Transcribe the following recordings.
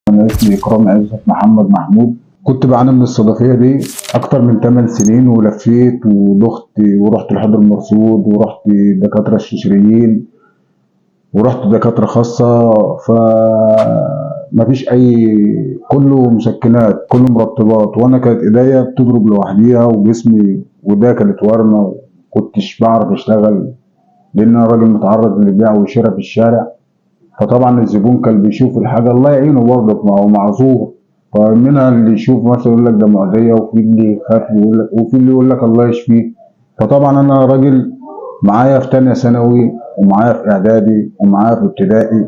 أنا اسمي إكرام عزت محمد محمود. كنت بعاني من الصدفية دي أكتر من 8 سنين، ولفيت ودخت ورحت لحد المرصود ورحت دكاترة استشاريين ورحت دكاترة خاصة. مفيش كله مسكنات، كله مرطبات، وأنا كانت إيديا بتضرب لوحديها وجسمي وإيديا كانت ورمة، ومكنتش بعرف أشتغل لأن أنا راجل متعرض للبيع والشراء في الشارع. فطبعا الزبون كان بيشوف الحاجه الله يعينه برضه، ما هو معذور. فمنها اللي يشوف مثلا يقول لك ده معديه، وفي اللي يخاف يقول لك، وفي اللي يقول لك الله يشفيه. فطبعا انا راجل معايا في تانية ثانوي ومعايا في اعدادي ومعايا في ابتدائي،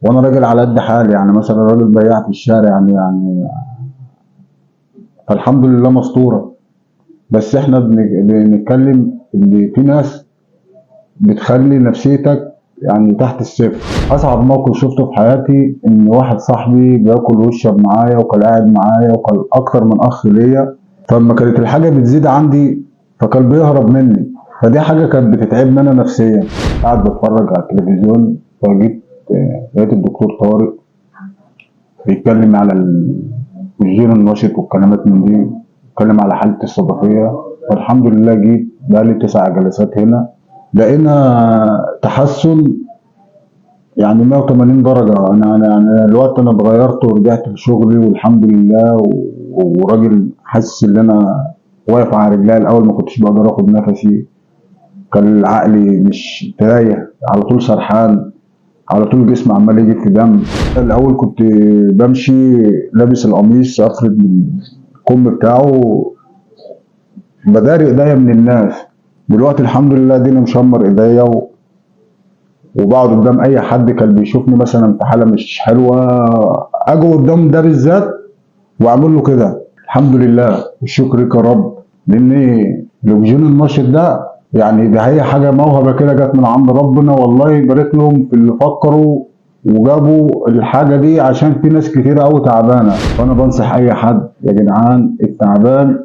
وانا راجل على قد حالي، يعني مثلا راجل بياع في الشارع يعني فالحمد لله مستوره. بس احنا بنتكلم ان في ناس بتخلي نفسيتك يعني تحت الصفر. اصعب موقف شفته في حياتي ان واحد صاحبي بياكل ويشرب معايا، وكان قاعد معايا، وكان اكتر من اخ ليا. فلما كانت الحاجه بتزيد عندي فكان بيهرب مني، فدي حاجه كانت بتتعبني انا نفسيا. قاعد بتفرج على التلفزيون فجيت لقيت الدكتور طارق بيتكلم على الجين النشط والكلمات من دي، بيتكلم على حالة الصدفية. فالحمد لله جيت بقالي 9 جلسات هنا، لقينا تحسن يعني 180 درجة. أنا دلوقتي أنا اتغيرت ورجعت لشغلي والحمد لله، وراجل حاسس إن أنا واقف على رجلي. الأول ما كنتش بقدر آخد نفسي، كان عقلي مش تايه، على طول سرحان، على طول جسمي عمال يجي في دم. الأول كنت بمشي لابس القميص أفرد الكم بتاعه بداري إيديا من الناس. دلوقتي الحمد لله دينا مشمر إيديا وبقعد قدام اي حد كان بيشوفني مثلا في حاله مش حلوه، اجي قدام ده بالذات واعمل له كده الحمد لله والشكر لك يا رب. لان الاكسجين النشط ده يعني ده هي حاجه موهبه كده جت من عند ربنا، والله يبارك لهم في اللي فكروا وجابوا الحاجه دي، عشان في ناس كتيره قوي تعبانه. فانا بنصح اي حد يا جدعان التعبان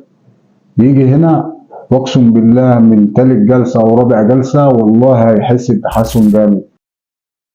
يجي هنا، واقسم بالله من تالت جلسه او رابع جلسه والله هيحس بتحسن جامد.